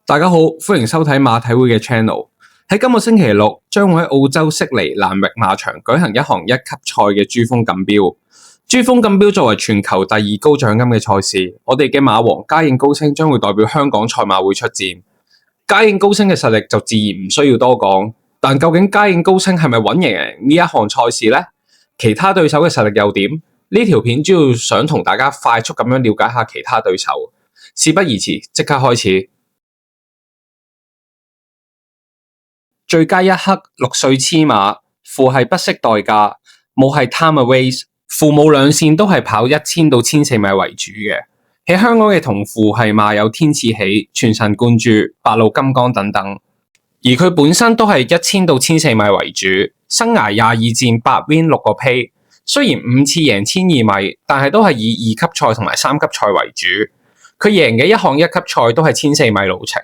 大家好，歡迎收睇馬體會嘅 channel。喺今個星期六，將會喺澳洲悉尼蘭域馬場舉行一項一級賽嘅珠峰錦標。珠峰錦標作為全球第二高獎金嘅賽事，我哋嘅馬王嘉應高升將會代表香港賽馬會出戰。嘉應高升嘅實力就自然唔需要多講，但究竟嘉應高升係咪穩贏呢一項賽事呢？其他對手嘅實力又點？呢條片主要想同大家快速咁樣了解下其他對手。事不宜遲，即刻開始。最佳一刻6歲雌馬，父係不惜代價，母係 Time-A-Race， 父母兩線都係跑1000到14米為主嘅。喺香港嘅同父係馬有天賜喜、全神貫注、白鹿金剛等等，而佢本身都係1000到14米為主，生涯22戰8 win 6個 pay， 雖然5次贏1200米，但係都係以2級賽同埋3級賽為主。佢贏嘅一項一級賽都係1400米路程，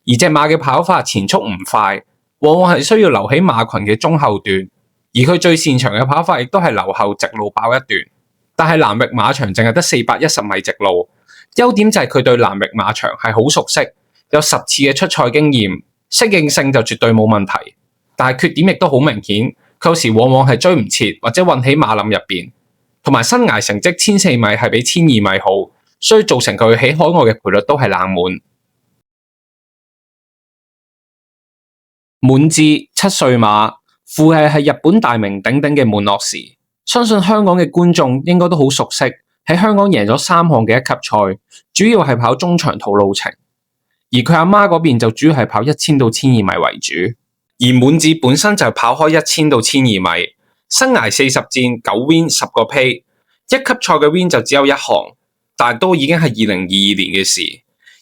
而隻馬嘅跑法前速唔快，往往係需要留喺馬群嘅中後段，而佢最擅長嘅跑法亦都係留後直路爆一段。但係蘭域馬場淨係得410米直路，優點就係佢對蘭域馬場係好熟悉，有10次嘅出賽經驗，適應性就絕對冇問題。但係缺點亦都好明顯，佢有時往往係追唔切或者混喺馬林入邊，同埋生涯成績1400米係比1200米好，所以造成佢喺海外嘅賠率都係冷門。滿志7歲馬，父係日本大名鼎鼎嘅滿樂時，相信香港嘅觀眾應該都好熟悉。喺香港贏咗3項嘅一級賽，主要係跑中長途路程，而佢阿媽嗰邊就主要係跑1000到1200米為主。而滿志本身就跑開1000到1200米，生涯40戰9 win 10個 pay， 一級賽嘅 win 就只有1項，但都已經係2022年嘅事。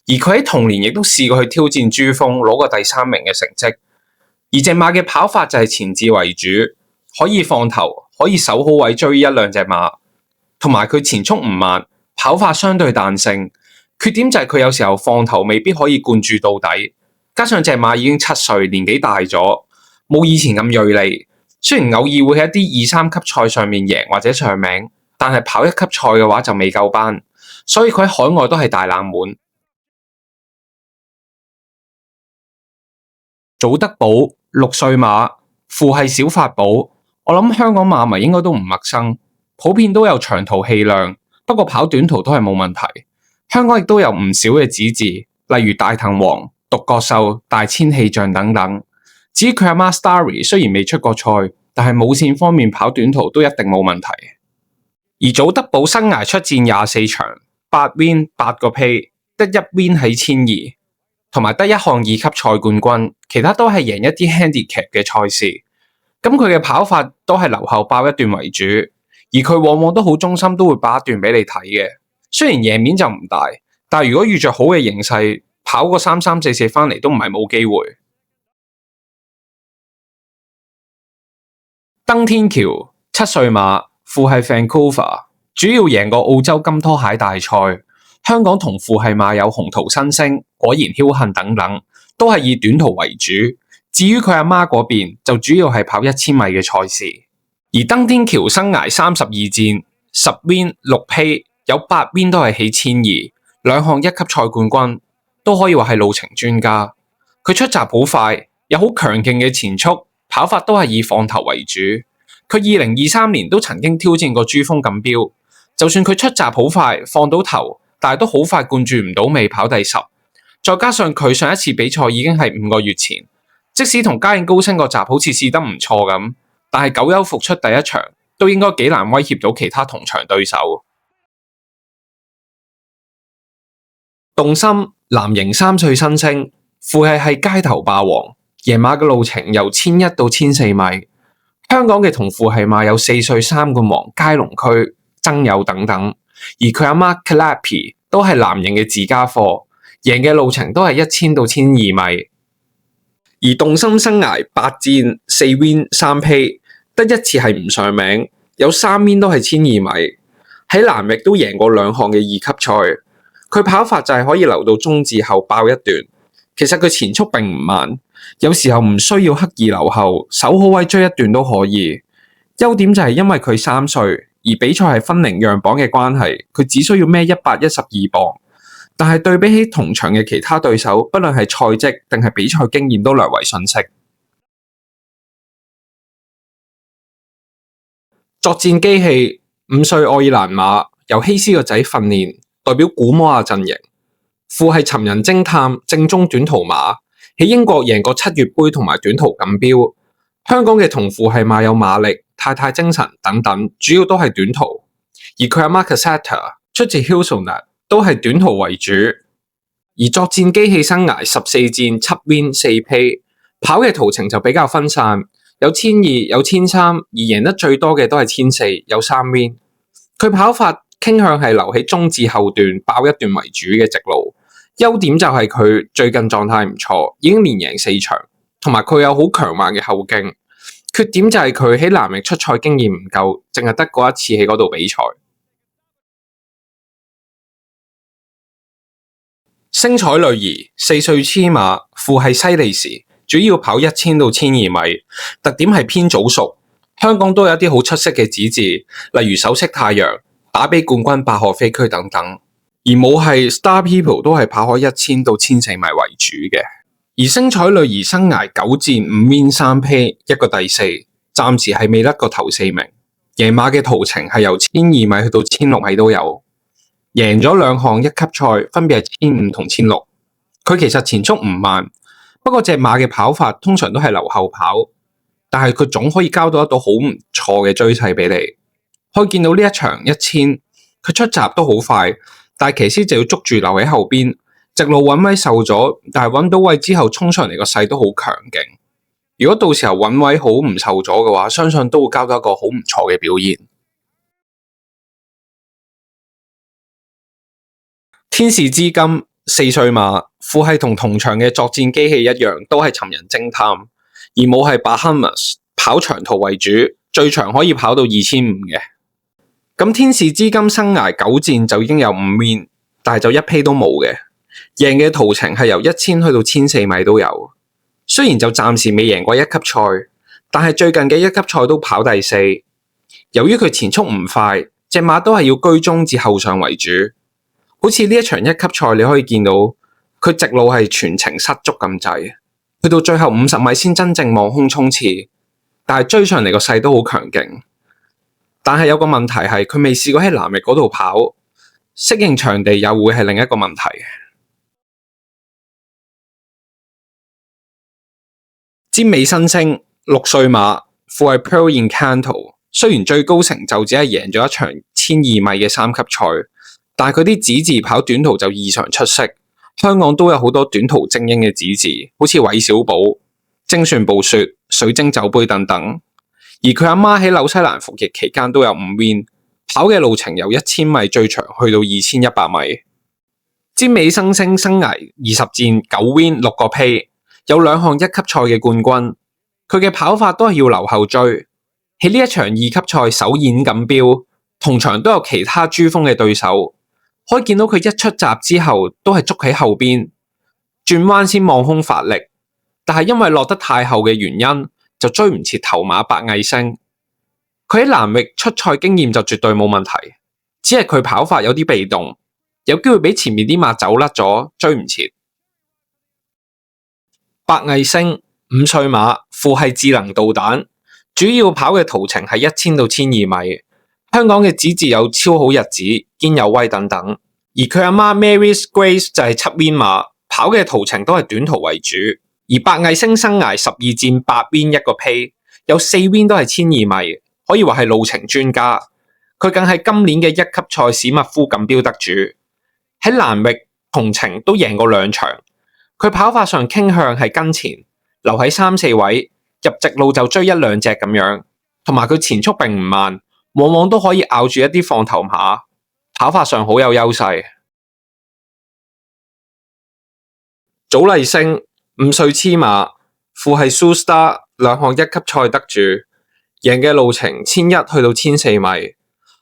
而佢喺同年亦都試過去挑戰珠峰，攞過第3名嘅成績。而隻馬嘅跑法就係前置為主，可以放頭，可以守好位追1-2隻馬，同埋佢前速唔慢，跑法相對彈性。缺點就係佢有時候放頭未必可以灌注到底，加上隻馬已經7歲，年紀大咗，冇以前咁銳利。雖然偶爾會喺一啲2、3級賽上面贏或者上名，但係跑1級賽嘅話就未夠班，所以佢喺海外都係大冷門。祖德寶6歲馬，父係小法寶，我諗香港馬迷應該都唔陌生，普遍都有長途氣量，不過跑短途都係冇問題。香港亦都有唔少嘅子嗣，例如大藤王、獨角獸、大千氣象等等。至於佢阿媽 Starry 雖然未出過賽，但係母線方面跑短途都一定冇問題。而祖德寶生涯出戰24場，8 win 8個 pay， 得1 win 喺1200，同埋得1項2級賽冠軍，其他都係贏一啲 handicap 嘅賽事。咁佢嘅跑法都係留後爆一段為主，而佢往往都好忠心，都會爆一段俾你睇嘅。雖然贏面就唔大，但係如果遇着好嘅形勢，跑個3-3、4-4翻嚟都唔係冇機會。登天橋7歲馬，父係 Vancouver， 主要贏過澳洲金拖鞋大賽。香港同父係馬有紅桃新星、果然僥倖等等，都係以短途為主。至於佢阿媽嗰邊就主要係跑1000米嘅賽事。而登天橋生涯32戰10 win 6 pay， 有8 win 都係起1200，兩項一級賽冠軍，都可以話係路程專家。佢出閘好快，有好強勁嘅前速，跑法都係以放頭為主。佢2023年都曾經挑戰過珠峰錦標，就算佢出閘好快，放到頭，但係都好快灌注唔到尾，跑第10。再加上佢上一次比賽已經係5個月前，即使同嘉應高升個閘好似試得唔錯咁，但係久休復出第一場都應該幾難威脅到其他同場對手。動心藍營3歲新星，父係街頭霸王，贏馬嘅路程由1100到1400米。香港嘅同父係馬有4歲3冠王佳龍區、曾友等等，而佢阿媽 Clappy 都係藍營嘅自家貨，贏嘅路程都係1000到1200米。而動心生涯8戰4 win 3 pay， 得1次係唔上名，有3 win 都係1200米。喺蘭域都贏過2項嘅2級賽。佢跑法就係可以留到中至後爆一段，其實佢前速並唔慢，有時候唔需要刻意留後，守好位追一段都可以。優點就係因為佢3歲，而比賽係分齡讓磅嘅關係，佢只需要孭112磅。但係對比起同場嘅其他對手，不論係賽績定係比賽經驗都略為遜色。作戰機器，5歲愛爾蘭馬由希斯個仔訓練，代表古摩亞陣營。父係尋人偵探，正宗短途馬，喺英國贏過7月杯同埋短途錦標。香港嘅同父係馬有馬力、太太精神等等，主要都係短途。而佢阿媽 Cassetta 出自 Hilsonat， 都係短途為主。而作戰機器生涯14戰7 win 4 pay， 跑嘅途程就比較分散，有1200、有1300，而贏得最多嘅都係1400，有3 win。佢跑法傾向係留喺中至後段爆一段為主嘅直路。優點就係佢最近狀態唔錯，已經連贏4場，同埋佢有好強橫嘅後勁。缺點就係佢喺南域出賽經驗唔夠，淨係得過一次喺嗰度比賽。星彩女兒4歲雌馬，父係西利士，主要跑1000到1200米，特點係偏早熟。香港都有一啲好出色嘅子嗣，例如首飾太陽、打比冠軍百賀飛駒等等。而母係 Star People 都係跑開1000到1400米為主嘅。而星彩女兒生涯9戰5 win 3 pay， 一個第四，暫時係未甩過頭4名。贏馬嘅途程係由1200米去到1006米都有，贏咗2項一級賽，分別係1500同1006。佢其實前速唔慢，不過隻馬嘅跑法通常都係留後跑，但係佢總可以交到一道好唔錯嘅追勢俾你。可以見到呢一場1000，佢出閘都好快。但係騎師就要捉住留喺後邊，直路穩位受咗，但係穩到位之後衝上嚟個勢都好強勁。如果到時候穩位好唔受咗嘅話，相信都會交到一個好唔錯嘅表現。天使之金4歲馬，父係同場嘅作戰機器一樣，都係尋人偵探，而母係 Bahamas， 跑長途為主，最長可以跑到2500嘅。咁天使之金生涯9戰就已經有5 win， 但係就一批都冇嘅。贏嘅途程係由1000去到1400米都有。雖然就暫時未贏過一級賽，但係最近嘅一級賽都跑第4。由於佢前速唔快，隻馬都係要居中至後上為主。好似呢一場一級賽你可以見到，佢直路係全程失足咁滯，去到最後50米先真正望空衝刺，但係追上嚟個勢都好強勁。但係有個問題係佢未試過喺南域嗰度跑，適應場地又會係另一個問題。尖尾新星6歲馬，父係 Pearl Encanto， 雖然最高成就只係贏咗一場1200米嘅3級賽，但係佢啲子嗣跑短途就異常出色。香港都有好多短途精英嘅子嗣，好似韋小寶、精算暴雪、水晶酒杯等等。而佢阿媽喺紐西蘭服役期間都有5 win， 跑嘅路程由1000米最長去到2100米。尖尾新星生涯20戰9 win 6個 pay， 有2項一級賽嘅冠軍。佢嘅跑法都係要留後追。喺呢一場2級賽首演錦標，同場都有其他珠峰嘅對手，可以見到佢一出閘之後都係捉喺後邊，轉彎先望空發力，但係因為落得太後嘅原因，就追唔切頭馬白藝星。佢喺南域出賽經驗就絕對冇問題，只係佢跑法有啲被動，有機會俾前面啲馬走甩咗，追唔切。白藝星5歲馬，父係智能導彈，主要跑嘅途程係1000到1200米。香港嘅子嗣有超好日子、堅有威等等，而佢阿媽 Mary's Grace 就係7 win 馬，跑嘅途程都係短途為主。而白藝星生涯12戰8 win 1個 pay， 有4 win 都係1200米，可以話係路程專家。佢更係今年嘅一級賽史密夫錦標得主，喺南域同程都贏過2場。佢跑法上傾向係跟前，留喺3、4位，入直路就追1、2隻咁樣，同埋佢前速並唔慢，往往都可以咬住一啲放頭馬，跑法上好有優勢。祖麗星5歲雌馬，父係 Sustar 2項一級賽得主，贏嘅路程1100去到1400米。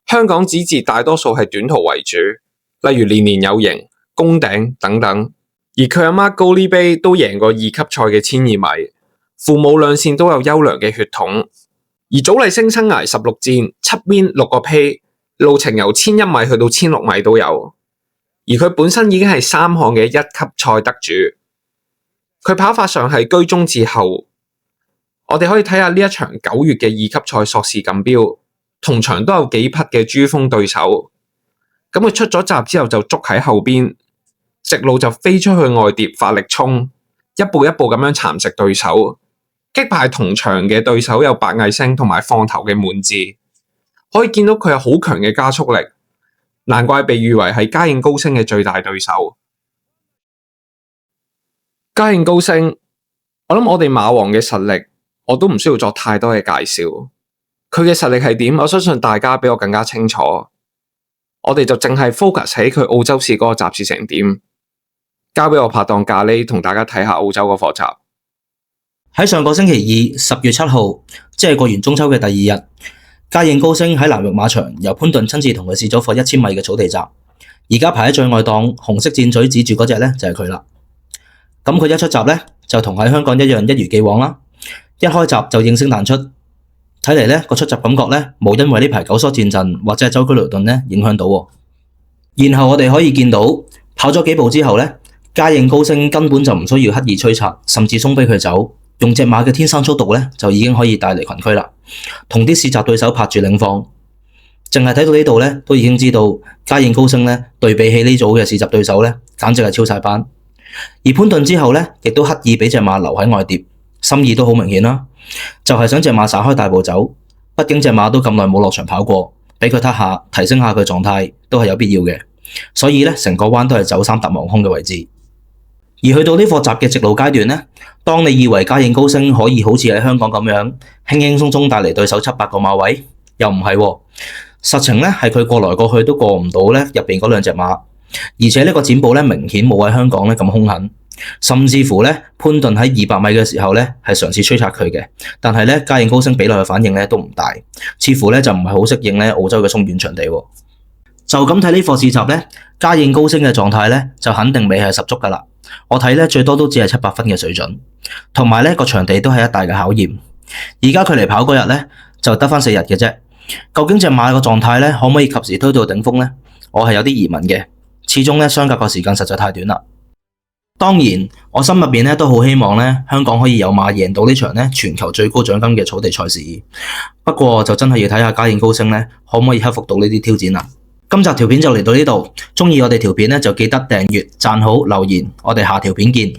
香港子嗣大多數係短途為主，例如年年有型、攻頂等等。而佢阿媽 Goalie Bay 都贏過2級賽嘅1200米，父母兩線都有優良嘅血統。而祖麗星生涯16戰7 win 6個 pay， 路程由1001米去到1006米都有。而佢本身已經係3項嘅1級賽得主。佢跑法上係居中至後。我哋可以睇下呢一場9月嘅2級賽索士錦標，同場都有幾匹嘅珠峰對手。咁佢出咗閘之後就捉喺後邊，直路就飛出去外碟發力衝，一步一步咁樣蠶食對手，擊敗同場嘅對手有白毅星同埋放頭嘅滿志。可以見到佢有好強嘅加速力，難怪被譽為係嘉應高升嘅最大對手。嘉應高升，我諗我哋馬王嘅實力我都唔需要作太多嘅介紹，佢嘅實力係點，我相信大家比我更加清楚。我哋就淨係 focus 喺佢澳洲試嗰個集試成點，交俾我拍檔咖喱同大家睇下澳洲嗰課集。喺上個星期二10月7號，即係過完中秋嘅第2日，嘉應高升喺南域馬場由潘頓親自同佢試咗課1000米嘅草地集。而家排喺最外檔，紅色箭嘴指住嗰隻咧就係佢啦。咁佢一出閘咧就同喺香港一樣一如既往啦。一開閘就應聲彈出，睇嚟咧個出閘感覺咧冇因為呢排九疏戰陣或者係舟車勞頓咧影響到。然後我哋可以見到跑咗幾步之後咧，嘉應高升根本就唔需要刻意催策，甚至鬆俾佢走，用隻馬嘅天生速度咧就已經可以帶離群區啦，同啲試閘對手拍住領放。淨係睇到呢度咧，都已經知道嘉應高升咧對比起呢組嘅試閘對手咧，簡直係超晒班。而潘頓之後咧，亦都刻意俾隻馬留喺外碟。心意都好明顯啦，就係想隻馬撒開大步走，畢竟隻馬都咁耐冇落場跑過，俾佢撻下提升下佢狀態都係有必要嘅。所以咧，成個彎都係走3踏望空嘅位置。而去到呢課閘嘅直路階段咧，當你以為嘉應高升可以好似喺香港咁樣輕輕鬆鬆帶嚟對手7-8個馬位，又唔係喎。實情咧係佢過來過去都過唔到咧入邊嗰2隻馬，而且呢個展步咧明顯冇喺香港咧咁兇狠。甚至乎咧，潘頓喺200米嘅時候咧，係嘗試催策佢嘅，但係咧，嘉應高升俾落去反應咧都唔大，似乎咧就唔係好適應咧澳洲嘅鬆軟場地。就咁睇呢課試閘咧，嘉應高升嘅狀態咧就肯定未係十足噶啦。我睇咧最多都只係700分嘅水準，同埋咧個場地都係一大嘅考驗。而家佢嚟跑嗰日咧就得翻4日嘅啫，究竟隻馬個狀態咧可唔可以及時推到頂峰咧？我係有啲疑問嘅，始終咧相隔個時間實在太短啦。當然，我心入邊咧都好希望咧，香港可以有馬贏到呢場咧全球最高獎金嘅草地賽事。不過就真係要睇下嘉應高升咧可唔可以克服到呢啲挑戰啦。今集條片就嚟到呢度，鍾意我哋條片咧就記得訂閱、讚好、留言，我哋下條片見。